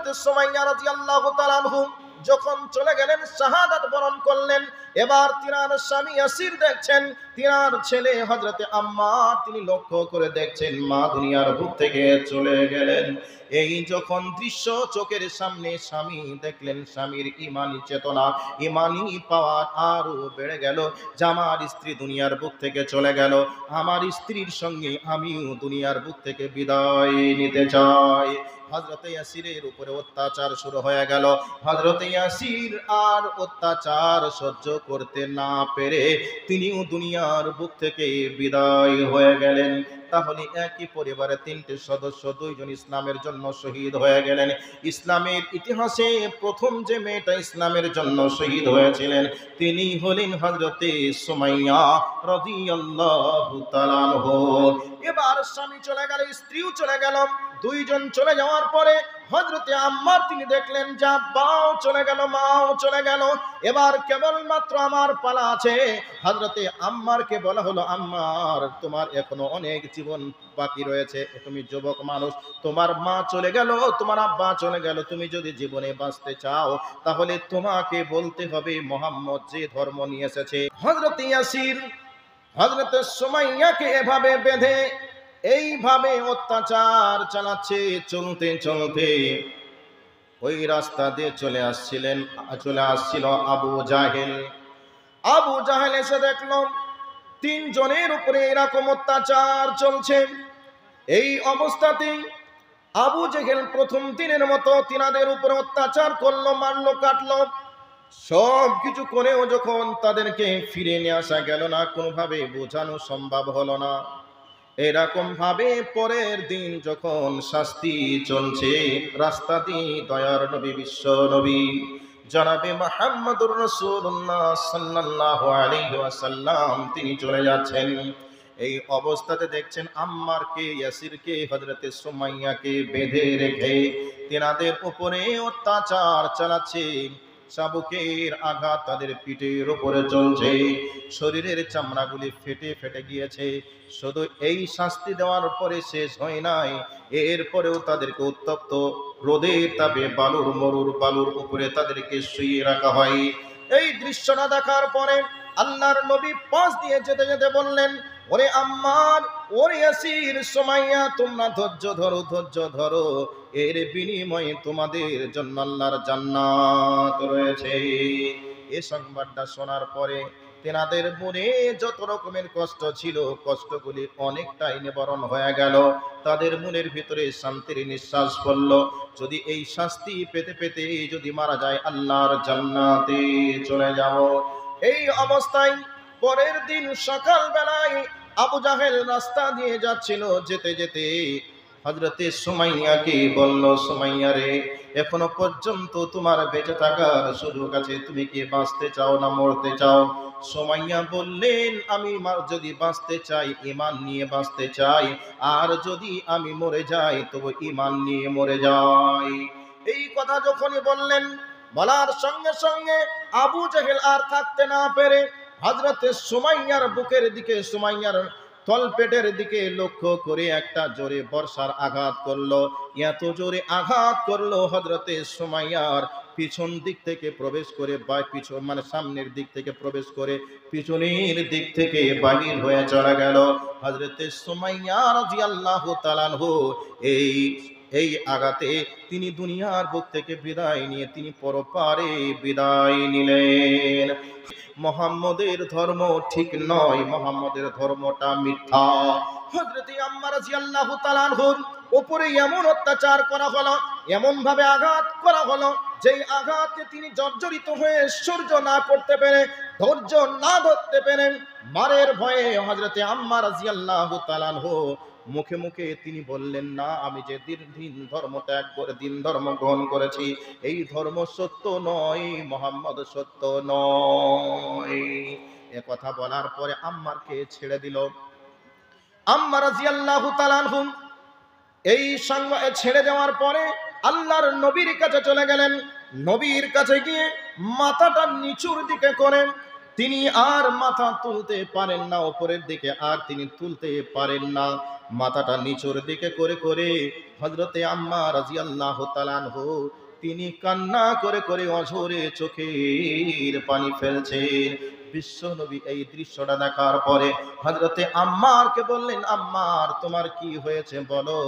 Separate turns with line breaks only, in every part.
হযরত সুমাইয়া রাদিয়াল্লাহু তাআলা আনহু যখন চলে গেলেন, শাহাদাত বরণ করলেন, এবার তিনার স্বামী ইয়াসির দেখছেন, তিনার ছেলে হযরতে আম্মার তিনি লক্ষ্য করে দেখছেন মা দুনিয়ার বুক থেকে চলে গেলেন। এই যখন দৃশ্য চোখের সামনে স্বামী দেখলেন, স্বামীর ঈমানি চেতনা, ঈমানি পাওয়ার আরো বেড়ে গেল। যে আমার স্ত্রী দুনিয়ার বুক থেকে চলে গেল, আমার স্ত্রীর সঙ্গে আমিও দুনিয়ার বুক থেকে বিদায় নিতে চাই। হযরতে ইয়াসিরের উপরে অত্যাচার শুরু হয়ে গেল। হযরতে ইয়াসির আর অত্যাচার সহ্য করতে না পেরে তিনিও দুনিয়ার বুক থেকে বিদায় হয়ে গেলেন। তাহলে একই পরিবারে তিনটে সদস্য, দুইজন ইসলামের জন্য শহীদ হয়ে গেলেন। ইসলামের ইতিহাসে প্রথম যে মেয়েটা ইসলামের জন্য শহীদ হয়েছিলেন তিনি হলেন হযরতে সুমাইয়া রাদিয়াল্লাহু তাআলা আনহা। এবার স্বামী চলে গেল, স্ত্রীও চলে গেল। দুইজন চলে যাওয়ার পরে হযরতে আম্মার তিনি দেখলেন যে আব্বাও চলে গেল, মাও চলে গেল, এবার কেবলমাত্র আমার পালা আছে। হযরতে আম্মারকে বলা হলো, আম্মার তোমার এখনো অনেক জীবন বাকি রয়েছে, তুমি যুবক মানুষ, তোমার মা চলে গেল, তোমার আব্বা চলে গেল, তুমি যদি জীবনে বাঁচতে চাও তাহলে তোমাকে বলতে হবে মুহাম্মদ যে ধর্ম নিয়ে এসেছে। হযরতে ইয়াসির হযরতে সুমাইয়াকে এভাবে বেঁধে এইভাবে অত্যাচার চালাচ্ছে। চলতে চলতে ওই রাস্তা দিয়ে চলে আসছিল আবু জাহেল। আবু জাহেল এসে দেখল তিনজনের উপরে এরকম অত্যাচার চলছে। এই অবস্থাতেই আবু জাহেল প্রথম দিনের মতো তিনাদের উপরে অত্যাচার করলো, মারলো, কাটলো, সব কিছু করেও যখন তাদেরকে ফিরে নিয়ে আসা গেল না, কোনোভাবে বোঝানো সম্ভব হলো না। এরকম ভাবে পরের দিন যখন শাস্তি চলছে, রাস্তা দিয়ে দয়ার নবী, বিশ্ব নবী জনাবে মুহাম্মদুর রাসূলুল্লাহ সাল্লাল্লাহু আলাইহি ওয়াসাল্লাম তিনি চলে যাচ্ছেন। এই অবস্থাতে দেখছেন আম্মারকে, ইয়াসিরকে, হযরতে সুমাইয়াকে বেঁধে রেখে তিনাদের উপরে অত্যাচার চালাচ্ছে। চাবুকের আঘাত তাদের পিঠের উপরে চলছে, শরীরের চামড়াগুলি ফেটে ফেটে গিয়েছে। শুধু এই শাস্তি দেওয়ার পরে শেষ হয় নাই, এরপরেও তাদেরকে উত্তপ্ত রোদের তাপে মরুর বালুর উপরে তাদেরকে শুইয়ে রাখা হয়। এই দৃশ্যটা দেখার পরে আল্লাহর নবী পাশ দিয়ে যেতে যেতে বললেন, ওরে আম্মার, ওরে ইয়াসির, সুমাইয়া, তোমরা ধৈর্য ধরো, ধৈর্য ধরো, এর বিনিময়ে তোমাদের জন্য আল্লাহর জান্নাত রয়েছে। এই সংবাদটা শোনার পরে তেনাদের মনে যত রকমের কষ্ট ছিল, কষ্টগুলি অনেকটাই নিবারণ হয়ে গেল। তাদের মনের ভিতরে শান্তির নিঃশ্বাস পড়ল। যদি এই শাস্তি পেতে পেতে যদি মারা যায়, আল্লাহর জান্নাতে চলে যাব। এই অবস্থায় পরের দিন সকাল বেলায় আবু জাহেল রাস্তা দিয়ে যাচ্ছিল, যেতে যেতে হযরতে সুমাইয়াকে বলল, সুমাইয়া রে, এখনো পর্যন্ত তোমার বেঁচে থাকার সুযোগ আছে, তুমি কি বাঁচতে চাও না মরতে চাও? সুমাইয়া বললেন, আমি যদি বাঁচতে চাই ঈমান নিয়ে বাঁচতে চাই, আর যদি আমি মরে যাই তবে ঈমান নিয়ে মরে যাই। এই কথা যখনই বললেন, বলার সঙ্গে সঙ্গে আবু জাহেল আর থাকতে না পেরে হযরতে সুমাইয়ার বুকের দিকে, সুমাইয়ার তলপেটের দিকে লক্ষ্য করে একটা জোরে বর্ষার আঘাত করলো। এত জোরে আঘাত করলো হযরতে সুমাইয়ার পিছন দিক থেকে প্রবেশ করে, মানে সামনের দিক থেকে প্রবেশ করে পিছনের দিক থেকে বাহির হয়ে চলে গেল। হযরতে সুমাইয়া রাদিয়াল্লাহু তাআলা আনহু এই আঘাতে তিনি দুনিয়ার বুক থেকে বিদায় নিয়ে তিনি পরপারে বিদায় নিলেন। মুহাম্মদের ধর্ম ঠিক নয়, মুহাম্মদের ধর্মটা মিথ্যা। হযরতে আম্মার রাদিয়াল্লাহু তাআলা আনহুর উপরে এমন অত্যাচার করা হলো, এমন ভাবে আঘাত করা হলো, যেই আঘাতে তিনি জর্জরিত হয়ে সহ্য না করতে পেরে, ধৈর্য না ধরতে পেরে মারের ভয়ে হযরতে আম্মার রাদিয়াল্লাহু তাআলা আনহু মুখে মুখে তিনি বললেন, না, আমি যে দিন ধর্ম ত্যাগ করে দিন ধর্ম গ্রহণ করেছি, এই ধর্ম সত্য নয়, মুহাম্মদ সত্য নয়। এ কথা বলার পরে আম্মারকে ছেড়ে দিল। আম্মার রাদিয়াল্লাহু তাআলা আনহু এই সংবাদ ছেড়ে দেওয়ার পরে আল্লাহর নবীর কাছে চলে গেলেন। নবীর কাছে গিয়ে মাথাটা নিচুর দিকে করে তিনি আর মাথা তুলতে পারেন না, উপরের দিকে আর তিনি তুলতে পারেন না, মাথাটা নিচের দিকে করে করে হযরতে আম্মার রাদিয়াল্লাহু তাআলা আনহু তিনি কান্না করে করে অঝরে চোখের পানি ফেলছেন। বিশ্ব নবী এই দৃশ্যটা দেখার পরে হযরতে আম্মারকে বললেন, আম্মার তোমার কি হয়েছে বলো,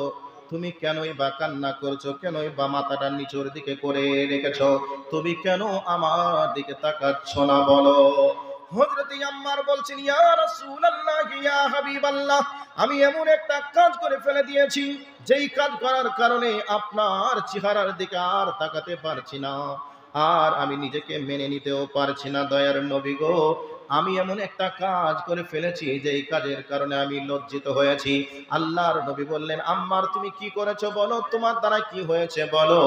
তুমি কেনই বা কান্না করছো, কেনই বা মাথাটা নিচের দিকে করে রেখেছো, তুমি কেন আমার দিকে তাকাচ্ছ না বলো। হযরত আম্মার বলছেন, ইয়া রাসূলুল্লাহ ইয়া হাবিবাল্লাহ, আমি এমন একটা কাজ করে ফেলে দিয়েছি যেই কাজ করার কারণে আপনার চেহারার দিকে আর তাকাতে পারছি না, আর আমি নিজেকে মেনে নিতেও পারছি না দয়ার নবী গো। আমি এমন একটা কাজ করে ফেলেছি যেই কাজের কারণে আমি লজ্জিত হয়েছি। আল্লাহর নবী বললেন, আম্মার তুমি কি করেছো বলো, তোমার দ্বারা কি হয়েছে বলো।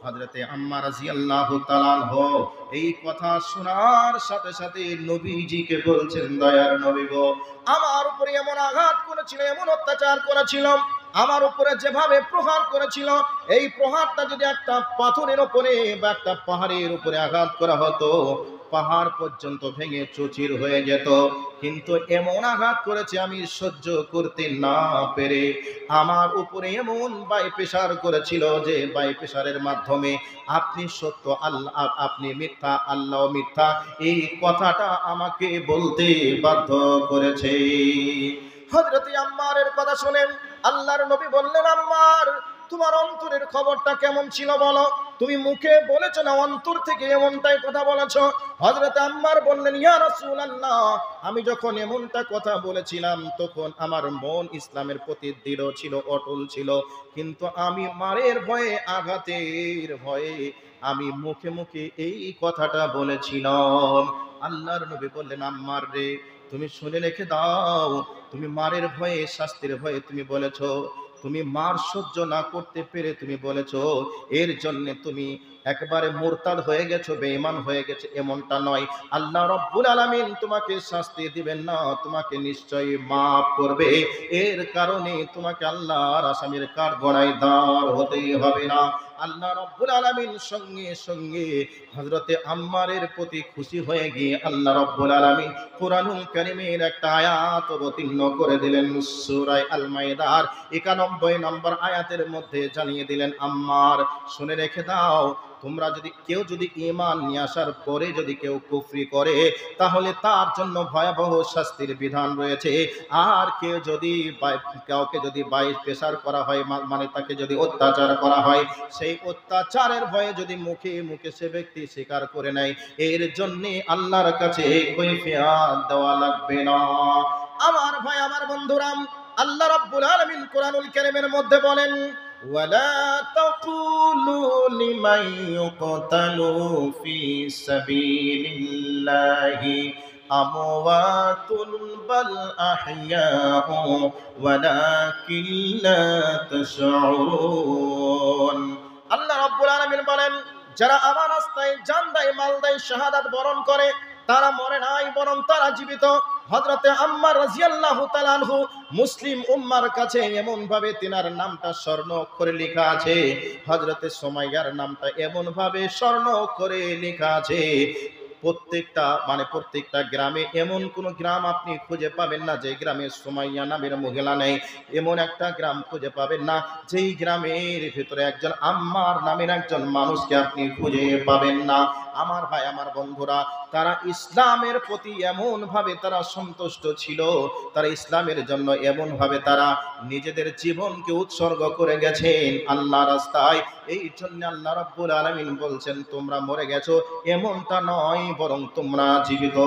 হযরতে আম্মার রাদিয়াল্লাহু তাআলা আনহু এই কথা শোনার সাথে সাথে নবীজিকে বলছেন, দয়ার নবী গো, আমার উপরে এমন আঘাত করেছিল, এমন অত্যাচার করেছিল, আমার উপরে যেভাবে প্রহার করেছিল, এই প্রহারটা যদি একটা পাথরের উপরে বা একটা পাহাড়ের উপরে আঘাত করা হতো, পাহাড় পর্যন্ত ভেঙে চৌচির হয়ে যেত, কিন্তু এমন আঘাত করেছে আমি সহ্য করতে না পেরে আমার উপরে এমন বাইপ্রেশার করেছিল যে বাইপ্রেশারের মাধ্যমে আপনি সত্য আল্লাহ, আপনি মিথ্যা, আল্লাহ মিথ্যা, এই কথাটা আমাকে বলতে বাধ্য করেছে। হযরত আম্মারের কথা শুনেন আল্লাহর নবী বললেন, আম্মার তোমার অন্তরের খবরটা কেমন ছিল বলো, তুমি মুখে বলেছো না, অন্তর থেকে এমনটাই কথা বলেছো। হযরত আম্মার বললেন, ইয়া রাসূলুল্লাহ, আমি যখন এমনটা কথা বলেছিলাম তখন আমার মন ইসলামের প্রতি দৃঢ় ছিল, অটল ছিল, কিন্তু আমি মারের ভয়ে, আঘাতের ভয়ে আমি মুখে মুখে এই কথাটা বলেছিলাম। আল্লাহর নবী বললেন, আম্মার রে, তুমি শুনে রেখে দাও, তুমি মারের ভয়ে, শাস্তির ভয়ে তুমি বলেছো, তুমি মার সহ্য না করতে পেরে তুমি বলেছো, এর জন্য তুমি একবারে মুরতাদ হয়ে গেছো, বেঈমান হয়ে গেছে, এমনটা নয়। আল্লাহ রাব্বুল আলামিন তোমাকে শাস্তি দিবেন না, তোমাকে নিশ্চয়ই maaf করবে, এর কারণে তোমাকে আল্লাহর আসামির কাঠগড়ায় দাঁড় হতে হবে না। আল্লাহ রাব্বুল আলামিন সঙ্গে সঙ্গে হযরতে আম্মারের প্রতি খুশি হয়ে গিয়ে আল্লাহ রাব্বুল আলামিন কুরআনুল কারীমের একটা আয়াত অবতীর্ণ করে দিলেন। সূরা আল মাইদার 91 নম্বর আয়াতের মধ্যে জানিয়ে দিলেন, আম্মার শুনে রেখে দাও, তোমরা যদি কেউ যদি ঈমান নিয়ে আসার পরে যদি কেউ কুফরি করে তাহলে তার জন্য ভয়াবহ শাস্তির বিধান রয়েছে। আর কেউ যদি কাউকে যদি প্রেসার করা হয়, মানে তাকে যদি অত্যাচার করা হয়, সেই অত্যাচারের ভয়ে যদি মুখে মুখে সে ব্যক্তি স্বীকার করে নেয়, এর জন্য আল্লাহর কাছে কৈফিয়ত দেওয়া লাগবে না। আমার ভাই, আমার বন্ধুরা, আল্লাহ রাব্বুল আলামিন কুরআনুল কারীমের মধ্যে বলেন, ওয়ালা তাকুলু লিমান ইউকতালু ফি সাবিলিল্লাহি আমওয়াতুন বাল আহইয়াউ ওয়ালাকিন লা তাশউরুন। আল্লাহ রাব্বুল আলামিন বলেন, যারা আমার রাস্তায় জান দেয়, মাল দেয়, শাহাদাত বরণ করে, তারা মরে নাই, বরং তারা জীবিত। হযরতে আম্মার রাদিয়াল্লাহু তাআলা আনহু মুসলিম উম্মার কাছে এমন ভাবে তিনার নামটা স্বর্ণ অক্ষরে লেখা আছে, হযরতে সুমাইয়ার নামটা এমন ভাবে স্বর্ণ অক্ষরে লেখা আছে, প্রত্যেকটা গ্রামে এমন কোন গ্রাম আপনি খুঁজে পাবেন না যে গ্রামে সুমাইয়া নামের মহিলা নেই। এমন একটা গ্রাম খুঁজে পাবেন না যেই গ্রামের ভিতরে একজন আম্মার নামের একজন মানুষকে আপনি খুঁজে পাবেন না। আমার ভাই, আমার বন্ধুরা, তারা ইসলামের প্রতি এমন ভাবে তারা সন্তুষ্ট ছিল, তারা ইসলামের জন্য এমন ভাবে তারা নিজেদের জীবনকে উৎসর্গ করে গেছেন আল্লাহ রাস্তায়। এই জন্য আল্লাহ রাব্বুল আলামিন বলছেন, তোমরা মরে গেছো এমনটা নয়, বরং তোমরা জীবিত।